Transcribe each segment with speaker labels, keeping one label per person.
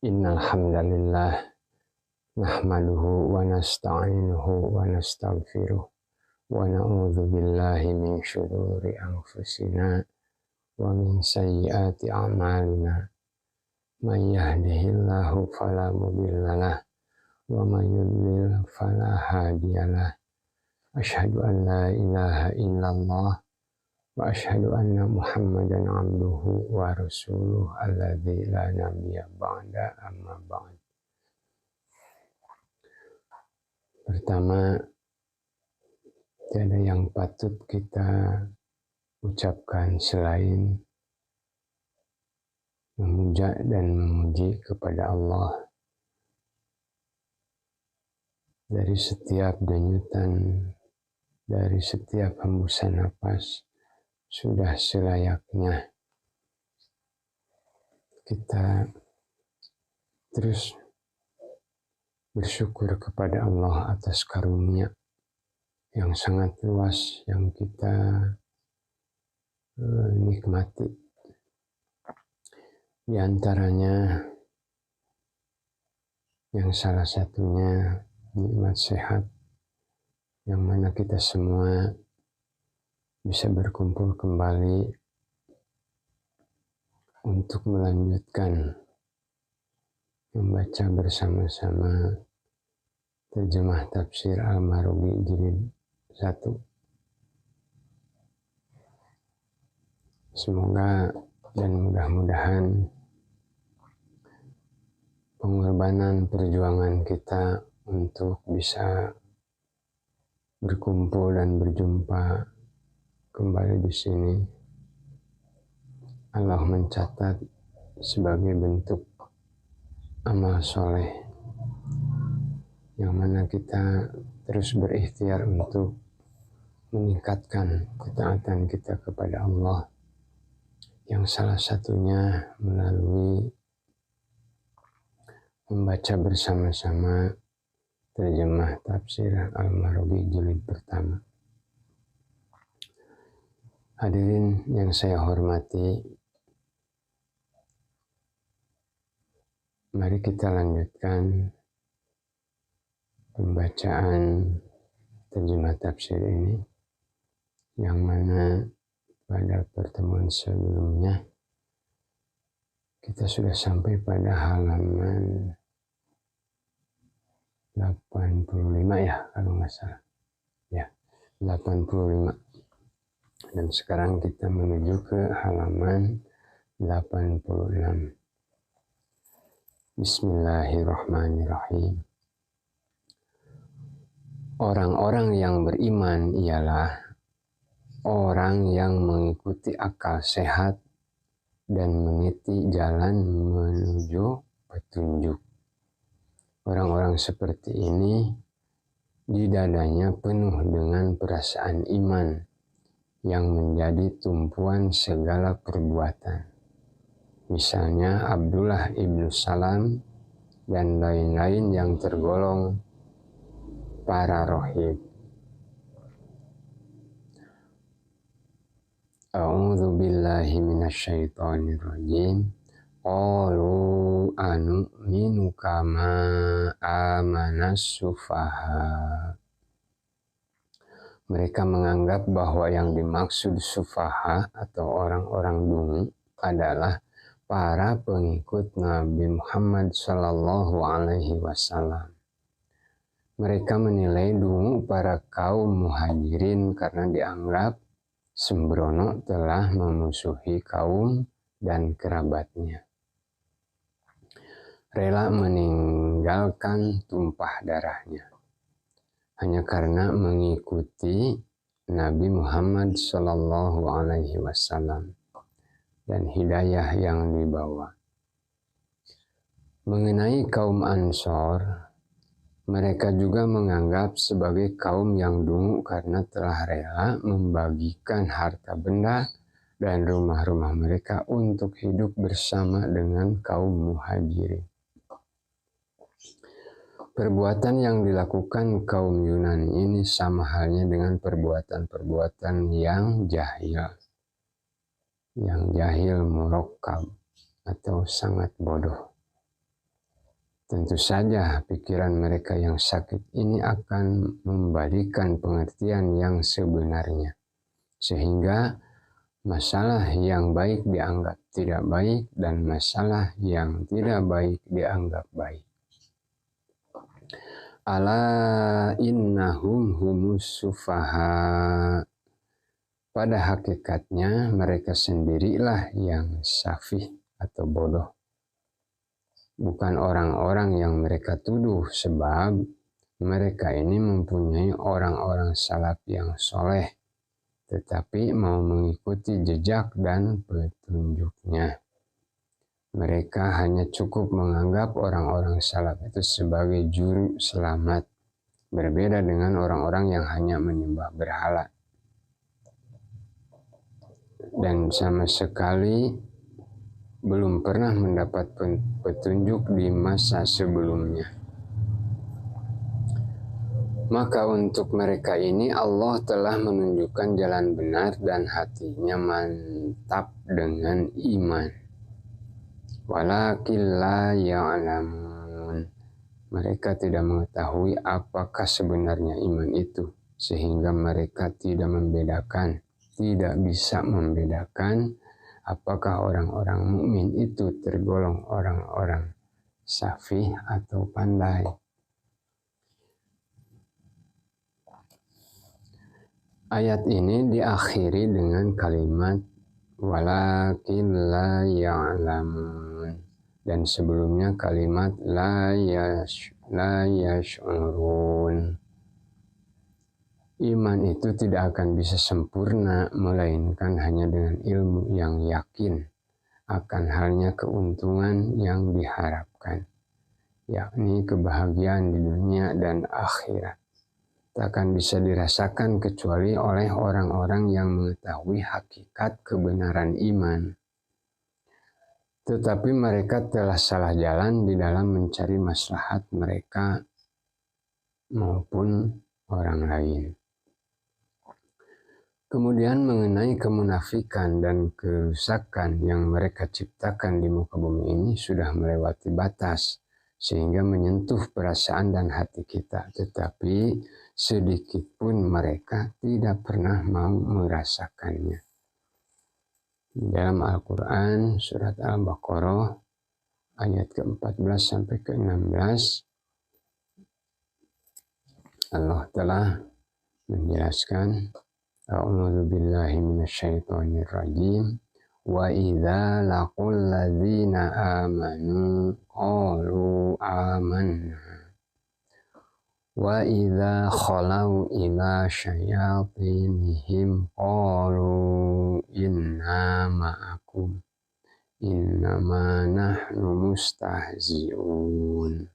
Speaker 1: Innal hamdalillah nahmaduhu wa nasta'inuhu wa nastaghfiruh wa na'udzu billahi min syururi anfusina wa min sayyiati a'malina. May yahdihillahu fala mudhillalah wa may yudlil fala hadiyalah. Asyhadu an la ilaha illallah wa asyhadu anna Muhammadan abduhu wa rasuluh alladzi la nabiyya ba'da, amma ba'd. Pertama, tiada yang patut kita ucapkan selain memuja dan memuji kepada Allah. Dari setiap denyutan, dari setiap hembusan napas, sudah selayaknya kita terus bersyukur kepada Allah atas karunia yang sangat luas yang kita nikmati. Di antaranya yang salah satunya nikmat sehat, yang mana kita semua bisa berkumpul kembali untuk melanjutkan membaca bersama-sama terjemah tafsir Al-Marogi jilid 1. Semoga dan mudah-mudahan pengorbanan perjuangan kita untuk bisa berkumpul dan berjumpa kembali di sini Allah mencatat sebagai bentuk amal soleh yang mana kita terus berikhtiar untuk meningkatkan ketaatan kita kepada Allah, yang salah satunya melalui membaca bersama-sama terjemah tafsir Al-Marogi jilid pertama. Hadirin yang saya hormati, mari kita lanjutkan pembacaan terjemah tafsir ini, yang mana pada pertemuan sebelumnya kita sudah sampai pada halaman 85 ya, kalau nggak salah. Ya, 85. Dan sekarang kita menuju ke halaman 86. Bismillahirrahmanirrahim. Orang-orang yang beriman ialah orang yang mengikuti akal sehat dan meniti jalan menuju petunjuk. Orang-orang seperti ini di dadanya penuh dengan perasaan iman yang menjadi tumpuan segala perbuatan. Misalnya Abdullah ibnu Salam dan lain-lain yang tergolong para rohib. A'udzu billahi minasyaitonir rajim. Qalu anu'minu kama amanas sufaha. Mereka menganggap bahwa yang dimaksud sufaha atau orang-orang dungu adalah para pengikut Nabi Muhammad sallallahu alaihi wasallam. Mereka menilai dungu para kaum muhajirin karena dianggap sembrono telah memusuhi kaum dan kerabatnya, rela meninggalkan tumpah darahnya hanya karena mengikuti Nabi Muhammad sallallahu alaihi wasallam dan hidayah yang dibawa. Mengenai kaum Ansor, mereka juga menganggap sebagai kaum yang dungu karena telah rela membagikan harta benda dan rumah-rumah mereka untuk hidup bersama dengan kaum muhajirin. Perbuatan yang dilakukan kaum Yunani ini sama halnya dengan perbuatan-perbuatan yang jahil. Yang jahil murakkab atau sangat bodoh. Tentu saja pikiran mereka yang sakit ini akan membalikan pengertian yang sebenarnya, sehingga masalah yang baik dianggap tidak baik dan masalah yang tidak baik dianggap baik. Ala innahum humus sufaha. Pada hakikatnya mereka sendirilah yang safih atau bodoh. Bukan orang-orang yang mereka tuduh, sebab mereka ini mempunyai orang-orang salaf yang soleh, tetapi mau mengikuti jejak dan petunjuknya. Mereka hanya cukup menganggap orang-orang salaf itu sebagai juru selamat, berbeda dengan orang-orang yang hanya menyembah berhala. Dan sama sekali belum pernah mendapat petunjuk di masa sebelumnya. Maka untuk mereka ini Allah telah menunjukkan jalan benar dan hatinya mantap dengan iman. Walakin la ya'lamun. Mereka tidak mengetahui apakah sebenarnya iman itu, sehingga mereka tidak bisa membedakan apakah orang-orang mukmin itu tergolong orang-orang safih atau pandai. Ayat ini diakhiri dengan kalimat walakin la ya'lamun, dan sebelumnya kalimat la yash'urun. Iman itu tidak akan bisa sempurna melainkan hanya dengan ilmu yang yakin akan halnya keuntungan yang diharapkan, yakni kebahagiaan di dunia dan akhirat. Tak akan bisa dirasakan kecuali oleh orang-orang yang mengetahui hakikat kebenaran iman. Tetapi mereka telah salah jalan di dalam mencari maslahat mereka maupun orang lain. Kemudian mengenai kemunafikan dan kerusakan yang mereka ciptakan di muka bumi ini sudah melewati batas, sehingga menyentuh perasaan dan hati kita. Tetapi sedikit pun mereka tidak pernah mau merasakannya. Dalam Al-Quran, surat Al-Baqarah, ayat ke-14 sampai ke-16, Allah telah menjelaskan, A'udzu billahi minasyaitonir rajim. Wa idza laqul ladzina amanu qalu amanna. Wa idza khalau ila syayatinihim qalu inna ma'akum innama nahnu mustahzi'un.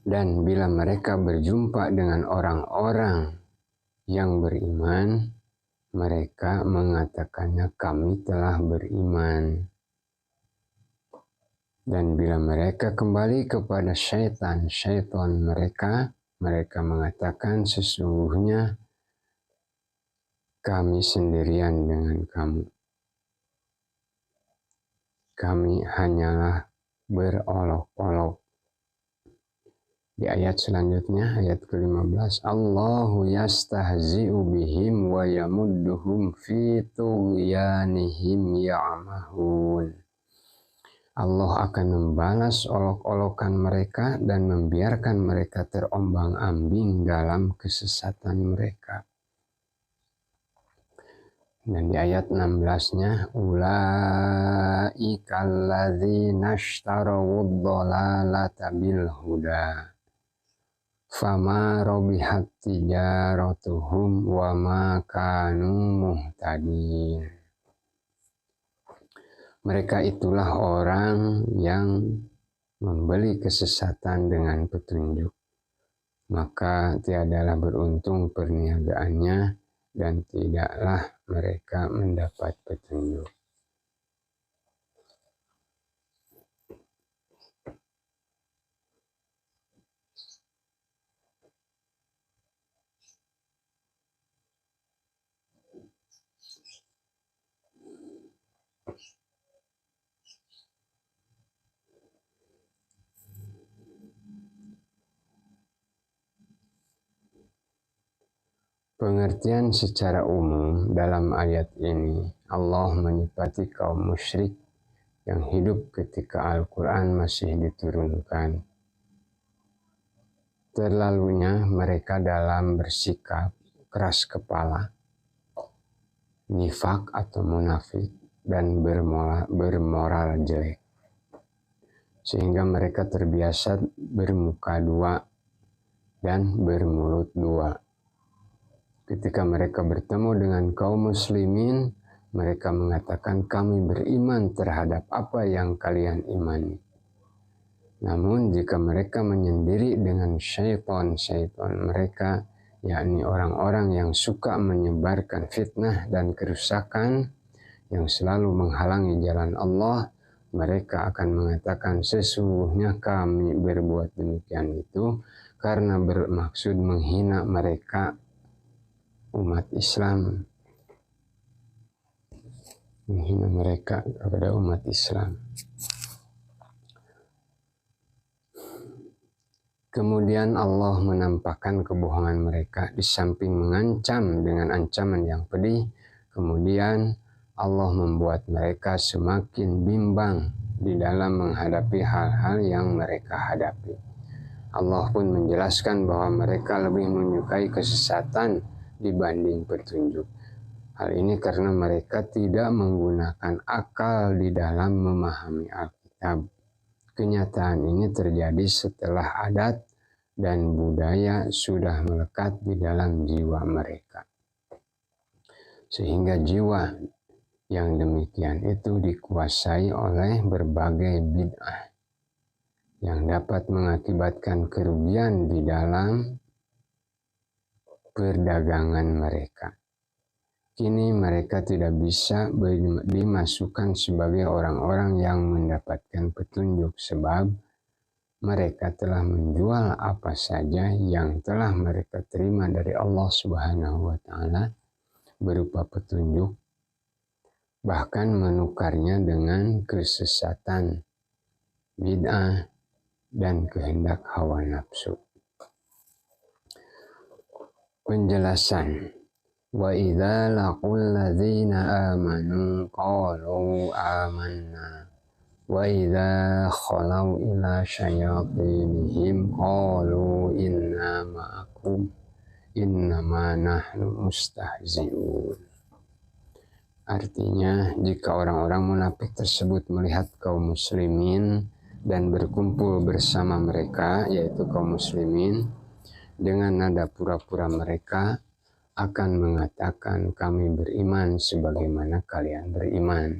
Speaker 1: Dan bila mereka berjumpa dengan orang-orang yang beriman, mereka mengatakannya kami telah beriman. Dan bila mereka kembali kepada syaitan mereka mengatakan sesungguhnya kami sendirian dengan kamu. Kami hanyalah berolok-olok. Di ayat selanjutnya, ayat ke-15, Allahu yastahzi'u bihim wa yamudduhum fi tughyanihim ya'mahun. Allah akan membalas olok-olokan mereka dan membiarkan mereka terombang-ambing dalam kesesatan mereka. Dan di ayat 16-nya, ulaika alladzina ishtarawud dhalalata bil huda fama rabihat tijaratuhum wa ma kanu muhtadin. Mereka itulah orang yang membeli kesesatan dengan petunjuk, maka tiadalah beruntung perniagaannya dan tidaklah mereka mendapat petunjuk. Pengertian secara umum dalam ayat ini, Allah menyifati kaum musyrik yang hidup ketika Al-Quran masih diturunkan. Terlalunya mereka dalam bersikap keras kepala, nifak atau munafik, dan bermoral jelek. Sehingga mereka terbiasa bermuka dua dan bermulut dua. Ketika mereka bertemu dengan kaum muslimin, mereka mengatakan kami beriman terhadap apa yang kalian imani. Namun jika mereka menyendiri dengan syaitan mereka, yakni orang-orang yang suka menyebarkan fitnah dan kerusakan, yang selalu menghalangi jalan Allah, mereka akan mengatakan sesungguhnya kami berbuat demikian itu karena bermaksud menghina mereka, umat Islam, menghina mereka kepada umat Islam. Kemudian Allah menampakkan kebohongan mereka di samping mengancam dengan ancaman yang pedih. Kemudian Allah membuat mereka semakin bimbang di dalam menghadapi hal-hal yang mereka hadapi. Allah pun menjelaskan bahwa mereka lebih menyukai kesesatan dibanding petunjuk. Hal ini karena mereka tidak menggunakan akal di dalam memahami Alkitab. Kenyataan ini terjadi setelah adat dan budaya sudah melekat di dalam jiwa mereka. Sehingga jiwa yang demikian itu dikuasai oleh berbagai bid'ah yang dapat mengakibatkan kerugian di dalam perdagangan mereka. Kini mereka tidak bisa dimasukkan sebagai orang-orang yang mendapatkan petunjuk sebab mereka telah menjual apa saja yang telah mereka terima dari Allah Subhanahu wa Ta'ala berupa petunjuk, bahkan menukarnya dengan kesesatan, bid'ah, dan kehendak hawa nafsu. Penjelasan. Wa idza laqul ladzina amanu qalu amanna wa idza khalau ila syayatinihim qalu inna ma'akum innama nahnu mustahzi'un. Artinya, jika orang-orang munafik tersebut melihat kaum muslimin dan berkumpul bersama mereka, yaitu kaum muslimin, dengan nada pura-pura mereka akan mengatakan kami beriman sebagaimana kalian beriman.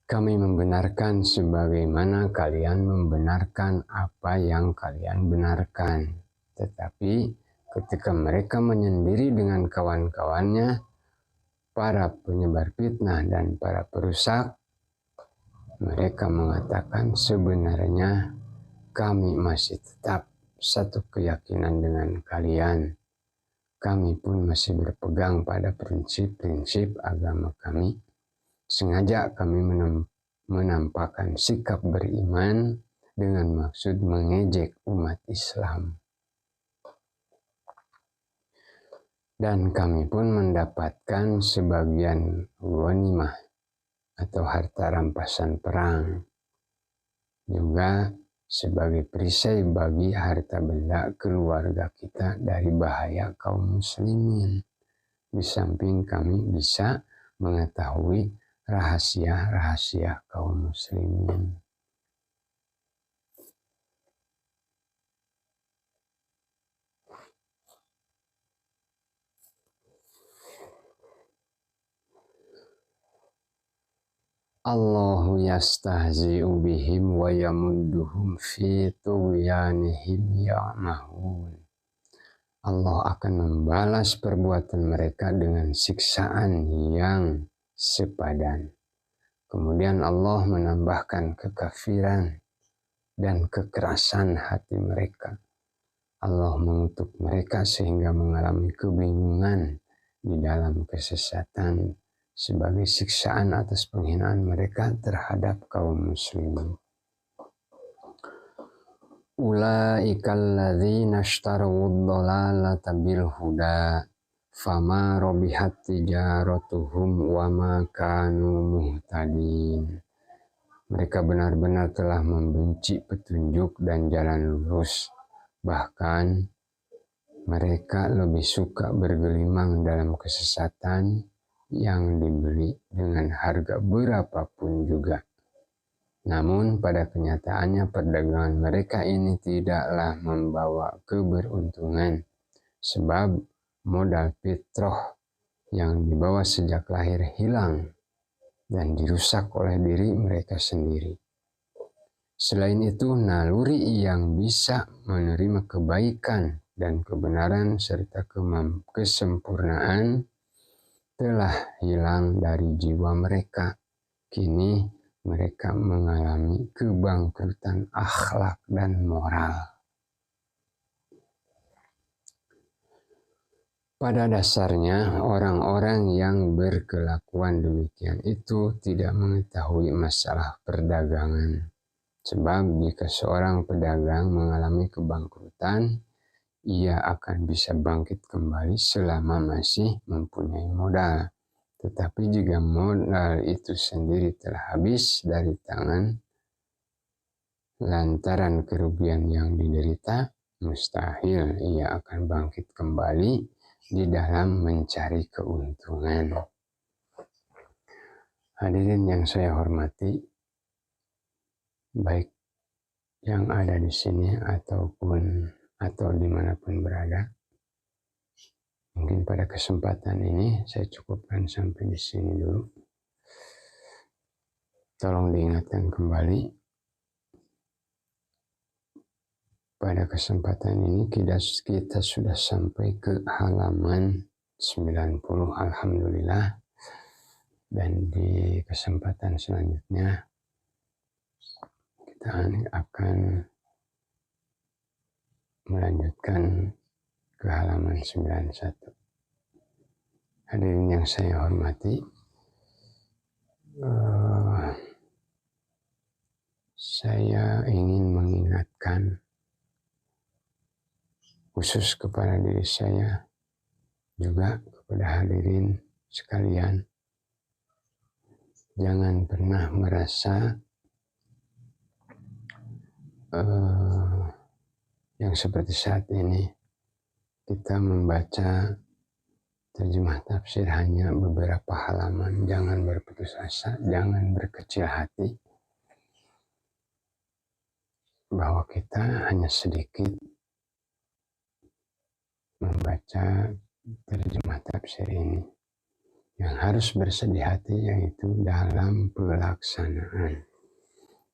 Speaker 1: Kami membenarkan sebagaimana kalian membenarkan apa yang kalian benarkan. Tetapi ketika mereka menyendiri dengan kawan-kawannya, para penyebar fitnah dan para perusak, mereka mengatakan sebenarnya kami masih tetap satu keyakinan dengan kalian. Kami pun masih berpegang pada prinsip-prinsip agama kami. Sengaja kami menampakkan sikap beriman dengan maksud mengejek umat Islam. Dan kami pun mendapatkan sebagian ghanimah atau harta rampasan perang. Juga sebagai perisai bagi harta benda keluarga kita dari bahaya kaum muslimin. Di samping kami bisa mengetahui rahasia-rahasia kaum muslimin. Allahu yastahzi'u bihim wa yamudduhum fi tughyanihim ya'mahun. Allah akan membalas perbuatan mereka dengan siksaan yang sepadan. Kemudian Allah menambahkan kekafiran dan kekerasan hati mereka. Allah mengutuk mereka sehingga mengalami kebingungan di dalam kesesatan sebagai siksaan atas penghinaan mereka terhadap kaum muslimin. ulaikal ladzina ishtarawud dhalalata bil huda fama rabihat tijaratuhum wa ma kanu muhtadin. Mereka benar-benar telah membenci petunjuk dan jalan lurus. Bahkan mereka lebih suka bergelimang dalam kesesatan yang dibeli dengan harga berapapun juga. Namun pada kenyataannya perdagangan mereka ini tidaklah membawa keberuntungan, sebab modal fitrah yang dibawa sejak lahir hilang dan dirusak oleh diri mereka sendiri. Selain itu, naluri yang bisa menerima kebaikan dan kebenaran serta kesempurnaan telah hilang dari jiwa mereka. Kini mereka mengalami kebangkrutan akhlak dan moral. Pada dasarnya, orang-orang yang berkelakuan demikian itu tidak mengetahui masalah perdagangan. Sebab jika seorang pedagang mengalami kebangkrutan, ia akan bisa bangkit kembali selama masih mempunyai modal. Tetapi jika modal itu sendiri telah habis dari tangan lantaran kerugian yang diderita, mustahil ia akan bangkit kembali di dalam mencari keuntungan. Hadirin yang saya hormati, baik yang ada di sini atau dimanapun berada, mungkin pada kesempatan ini saya cukupkan sampai di sini dulu. Tolong diingatkan kembali, pada kesempatan ini kita sudah sampai ke halaman 90, alhamdulillah. Dan di kesempatan selanjutnya kita akan melanjutkan ke halaman 91. Hadirin yang saya hormati, saya ingin mengingatkan khusus kepada diri saya, juga kepada hadirin sekalian, jangan pernah merasa yang seperti saat ini kita membaca terjemah tafsir hanya beberapa halaman. Jangan berputus asa, jangan berkecil hati bahwa kita hanya sedikit membaca terjemah tafsir ini. Yang harus bersedih hati yaitu dalam pelaksanaan.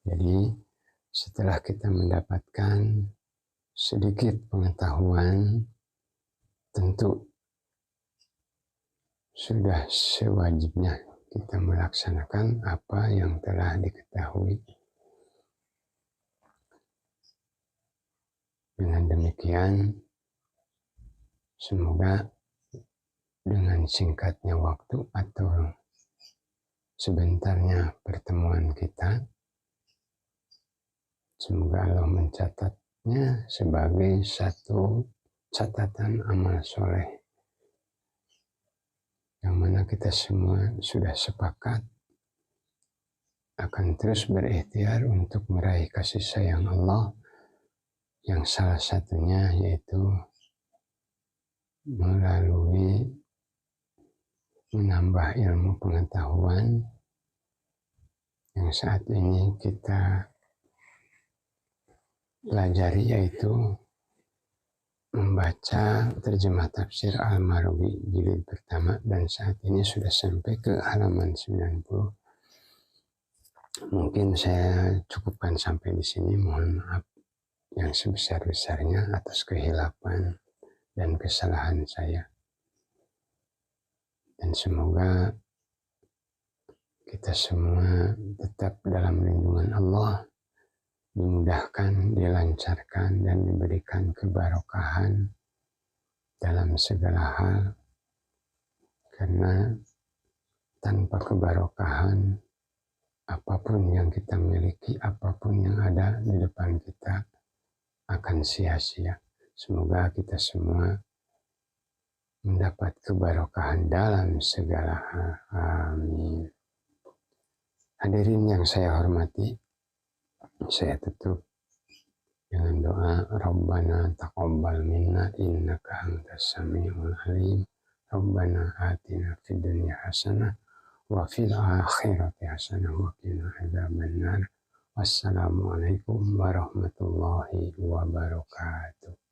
Speaker 1: Jadi setelah kita mendapatkan sedikit pengetahuan, tentu sudah sewajibnya kita melaksanakan apa yang telah diketahui. Dengan demikian, semoga dengan singkatnya waktu atau sebentarnya pertemuan kita, semoga Allah mencatatnya sebagai satu catatan amal soleh, yang mana kita semua sudah sepakat akan terus berikhtiar untuk meraih kasih sayang Allah, yang salah satunya yaitu melalui menambah ilmu pengetahuan yang saat ini kita pelajari, yaitu membaca terjemah tafsir Al-Marwazi jilid pertama, dan saat ini sudah sampai ke halaman 90. Mungkin saya cukupkan sampai di sini. Mohon maaf yang sebesar-besarnya atas kehilapan dan kesalahan saya. Dan semoga kita semua tetap dalam lindungan Allah, dimudahkan, dilancarkan, dan diberikan keberkahan dalam segala hal. Karena tanpa keberkahan, apapun yang kita miliki, apapun yang ada di depan kita, akan sia-sia. Semoga kita semua mendapat keberkahan dalam segala hal. Amin. Hadirin yang saya hormati, saya tutup dengan doa Rabbana taqabbal minna innaka antas samiul alim. Rabbana atina fid dunya hasanah wa fil akhirati hasanah wa qina adzabannar. Wassalamualaikum warahmatullahi wabarakatuh.